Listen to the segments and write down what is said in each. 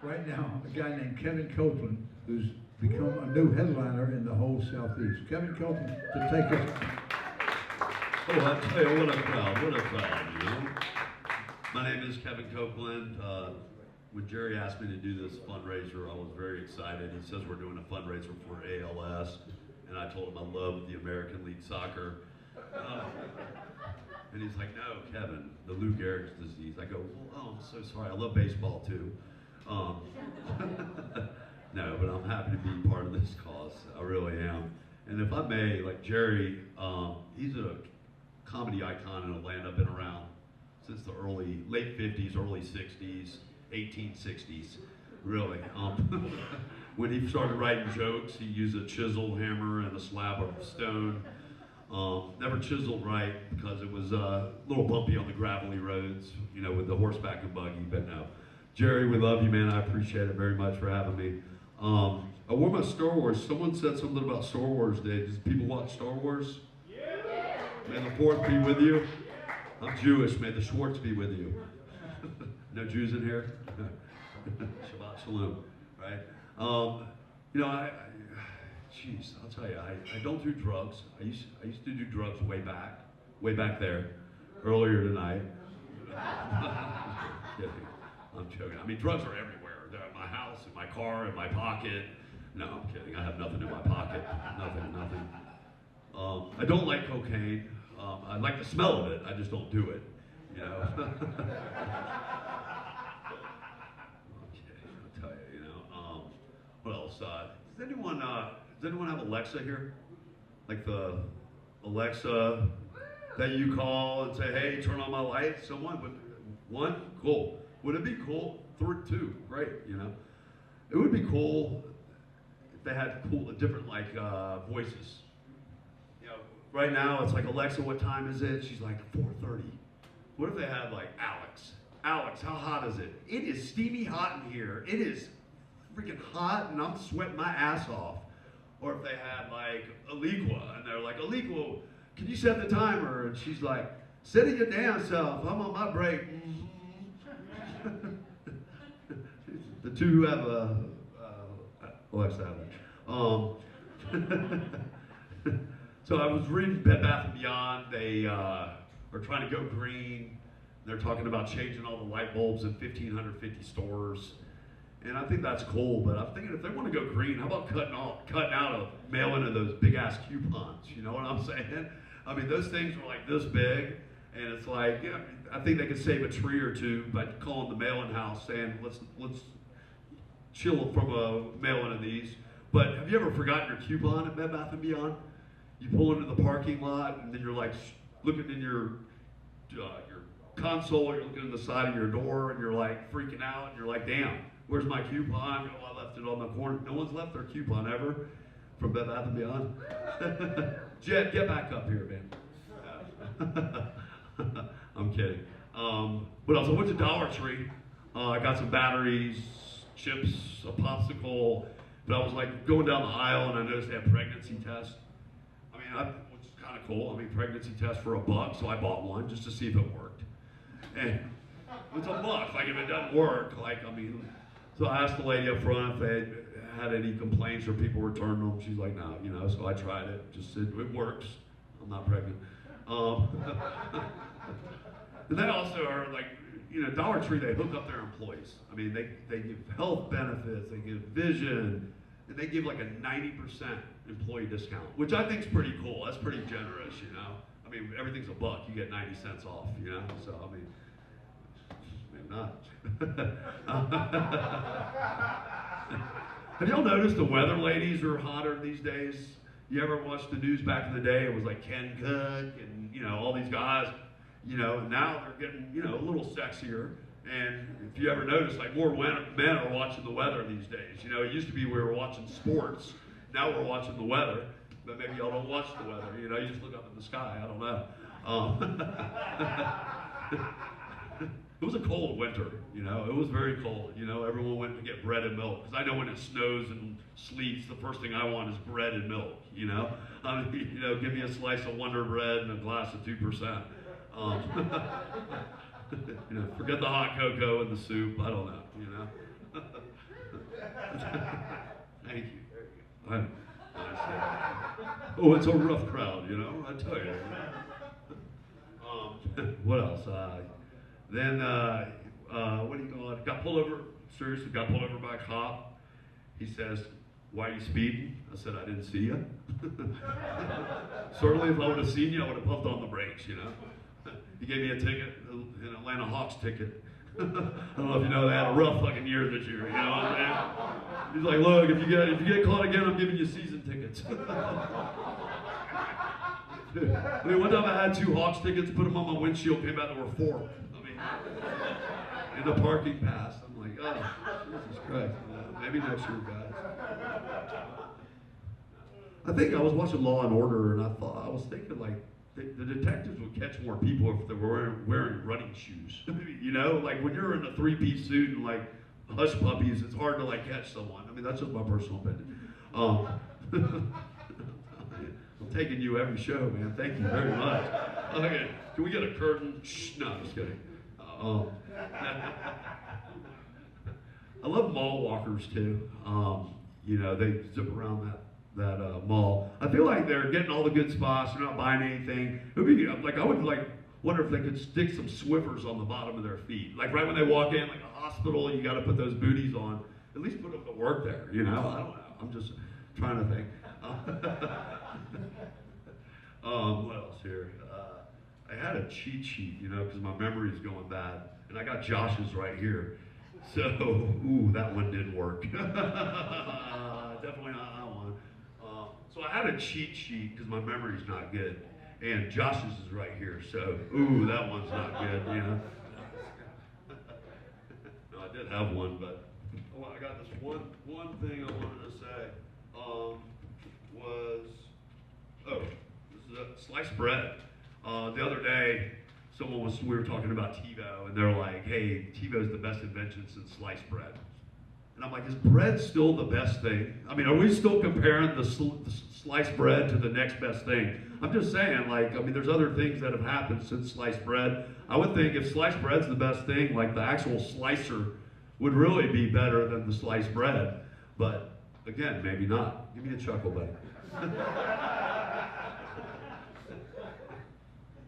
right now a guy named Kevin Copeland, who's become a new headliner in the whole Southeast. Kevin Copeland to take us. Oh, I tell you, what a crowd, you know. My name is Kevin Copeland. When Jerry asked me to do this fundraiser, I was very excited. He says we're doing a fundraiser for ALS, and I told him I love the American League Soccer. And he's like, no, Kevin, the Lou Gehrig's disease. I go, well, oh, I'm so sorry, I love baseball too. No, but I'm happy to be part of this cause, I really am. And if I may, like Jerry, he's a comedy icon in Atlanta, been around since the late 50s, early 60s, 1860s, really. When he started writing jokes, he used a chisel, hammer, and a slab of stone. Never chiseled right because it was a little bumpy on the gravelly roads, you know, with the horseback and buggy, but no. Jerry, we love you, man. I appreciate it very much for having me. I wore my Star Wars. Someone said something about Star Wars Day. Does people watch Star Wars? Yeah. May the Fourth be with you. I'm Jewish. May the Schwartz be with you. No Jews in here? Shabbat Shalom, right? You know, jeez, I'll tell you, I don't do drugs. I used to do drugs way back there, earlier tonight. I'm joking. I mean, drugs are everywhere. They're at my house, in my car, in my pocket. No, I'm kidding. I have nothing in my pocket. Nothing. I don't like cocaine. I like the smell of it. I just don't do it. You know. Okay, I'll tell you. You know. What else? Does anyone have Alexa here? Like the Alexa that you call and say, "Hey, turn on my lights." Someone, but one, cool. Would it be cool? Two, great. You know, it would be cool if they had different like voices. You know, right now it's like, Alexa, what time is it? She's like 4:30. What if they had like Alex, how hot is it? It is steamy hot in here. It is freaking hot, and I'm sweating my ass off. Or if they had like Aliqua, and they're like, Aliqua, can you set the timer? And she's like, set it your damn self. I'm on my break. The two who have Alexa have it. So I was reading Bed Bath & Beyond. They are trying to go green. They're talking about changing all the light bulbs in 1,550 stores. And I think that's cool, but I'm thinking if they want to go green, how about cutting out a mail-in of those big-ass coupons? You know what I'm saying? I mean, those things are like this big, and it's like, yeah, I think they could save a tree or two by calling the mail-in house saying, let's chill from a mail-in of these. But have you ever forgotten your coupon at Bed Bath & Beyond? You pull into the parking lot, and then you're like looking in your console, or you're looking in the side of your door, and you're like freaking out, and you're like, damn, where's my coupon? Oh, I left it on the corner. No one's left their coupon ever from Bed Bath & Beyond. Jed, get back up here, man. I'm kidding. What else? I went to Dollar Tree. I got some batteries, chips, a popsicle. But I was like going down the aisle, and I noticed they had pregnancy tests. I mean, which is kind of cool. I mean, pregnancy test for $1, so I bought one just to see if it worked. And it's $1. Like, if it doesn't work, like, I mean, so I asked the lady up front if they had any complaints or people returned them. She's like, no, you know. So I tried it. Just said it works. I'm not pregnant. And they also are like, you know, Dollar Tree, they hook up their employees. I mean, they give health benefits, they give vision, and they give like a 90% employee discount, which I think is pretty cool. That's pretty generous, you know. I mean, everything's $1, you get 90 cents off, you know. So, I mean, maybe not. Have y'all noticed the weather ladies are hotter these days? You ever watch the news back in the day? It was like Ken Cook and, you know, all these guys. You know, and now they're getting, you know, a little sexier. And if you ever notice, like, more men are watching the weather these days. You know, it used to be we were watching sports. Now we're watching the weather. But maybe y'all don't watch the weather. You know, you just look up in the sky. I don't know. It was a cold winter, you know. It was very cold. You know, everyone went to get bread and milk. Because I know when it snows and sleets, the first thing I want is bread and milk, you know. I mean, you know, give me a slice of Wonder Bread and a glass of 2%. You know, forget the hot cocoa and the soup. I don't know, you know. Oh, it's a rough crowd, you know, I tell you. What else? Then, what do you call it? Got pulled over, seriously, got pulled over by a cop. He says, "Why are you speeding?" I said, "I didn't see you." Certainly, if I would have seen you, I would have pumped on the brakes, you know. He gave me a ticket, an Atlanta Hawks ticket. I don't know if you know, they had a rough fucking year this year, you know what I'm saying? He's like, "Look, if you get caught again, I'm giving you season tickets." I mean, one time I had 2 Hawks tickets, put them on my windshield, came back, there were 4. I mean, in the parking pass. I'm like, oh, Jesus Christ. Maybe next year, guys. I think I was watching Law and Order, and I was thinking, like, the detectives would catch more people if they were wearing running shoes. You know, like when you're in a 3-piece suit and like hush puppies, it's hard to like catch someone. I mean, that's just my personal opinion. I'm taking you every show, man. Thank you very much. Okay, can we get a curtain? Shh, no, I'm just kidding. I love mall walkers too. You know, they zip around that mall. I feel like they're getting all the good spots. They're not buying anything. It would be like, I would like wonder if they could stick some Swiffers on the bottom of their feet. Like right when they walk in, like a hospital, you got to put those booties on. At least put them to work there. You know, I don't know. I'm just trying to think. What else here? I had a cheat sheet, you know, because my memory is going bad, and I got Josh's right here. So, ooh, that one didn't work. Definitely not that one. So I had a cheat sheet because my memory's not good, and Josh's is right here. So, ooh, that one's not good, you know. No, I did have one, but I got this one thing I wanted to say. This is a sliced bread. The other day, we were talking about TiVo, and they're like, "Hey, TiVo's the best invention since sliced bread." And I'm like, is bread still the best thing? I mean, are we still comparing the sliced bread to the next best thing? I'm just saying, like, I mean, there's other things that have happened since sliced bread. I would think if sliced bread's the best thing, like the actual slicer would really be better than the sliced bread. But again, maybe not. Give me a chuckle, buddy.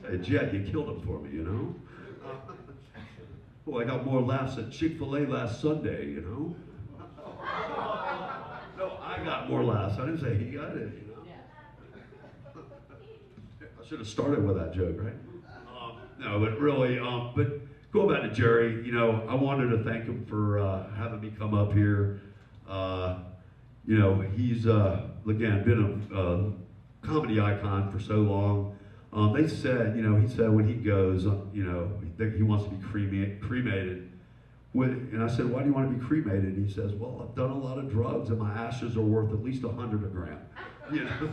Hey, Jet, you killed him for me, you know? Oh, I got more laughs at Chick-fil-A last Sunday, you know? No, I got more laughs. I didn't say he got it, you know? I should have started with that joke, right? No, but really, but going back to Jerry, you know, I wanted to thank him for having me come up here. You know, he's, again, been a comedy icon for so long. They said, you know, he said when he goes, you know, that he wants to be cremated. And I said, "Why do you want to be cremated?" And he says, "Well, I've done a lot of drugs and my ashes are worth at least 100 a gram." You know?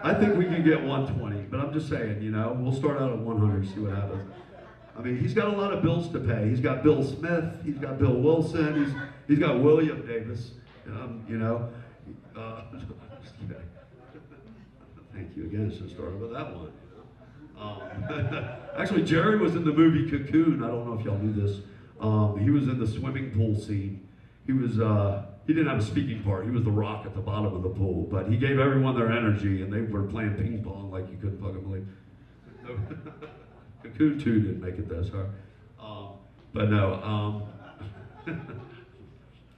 I think we can get 120, but I'm just saying, you know, we'll start out at 100, see what happens. I mean, he's got a lot of bills to pay. He's got Bill Smith, he's got Bill Wilson, he's got William Davis, you know. Thank you again. Should have started with that one. Actually, Jerry was in the movie Cocoon. I don't know if y'all knew this. He was in the swimming pool scene. He didn't have a speaking part. He was the rock at the bottom of the pool, but he gave everyone their energy, and they were playing ping pong like you couldn't fucking believe. Cocoon 2 didn't make it this hard. But no,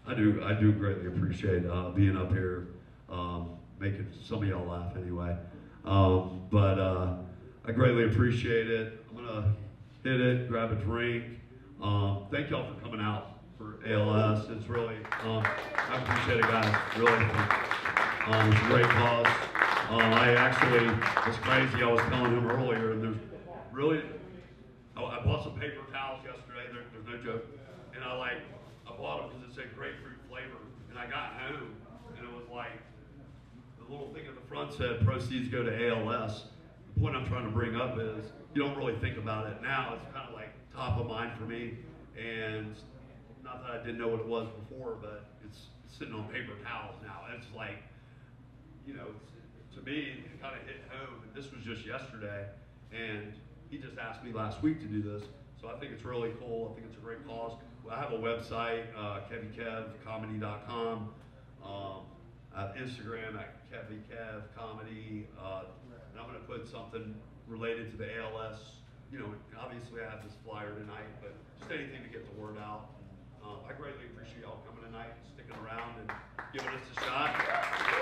I do greatly appreciate being up here, making some of y'all laugh anyway. But I greatly appreciate it. I'm gonna hit it, grab a drink. Thank y'all for coming out for ALS. It's really, I appreciate it, guys. Really, it's a great cause. It's crazy. I was telling him earlier, and there's really, I bought some paper towels yesterday. There's no joke, and I bought them because it said grapefruit flavor, and I got home, and it was like the little thing at the front said proceeds go to ALS. The point I'm trying to bring up is you don't really think about it now. It's kind of like top of mind for me, and not that I didn't know what it was before, but it's sitting on paper towels now. And it's like, you know, to me, it kind of hit home. And this was just yesterday, and he just asked me last week to do this. So I think it's really cool. I think it's a great cause. I have a website, KevyKevComedy.com. I I have Instagram at Kevy Comedy, and I'm gonna put something related to the ALS. You know, obviously I have this flyer tonight, but just anything to get the word out. I greatly appreciate y'all coming tonight, sticking around and giving us a shot.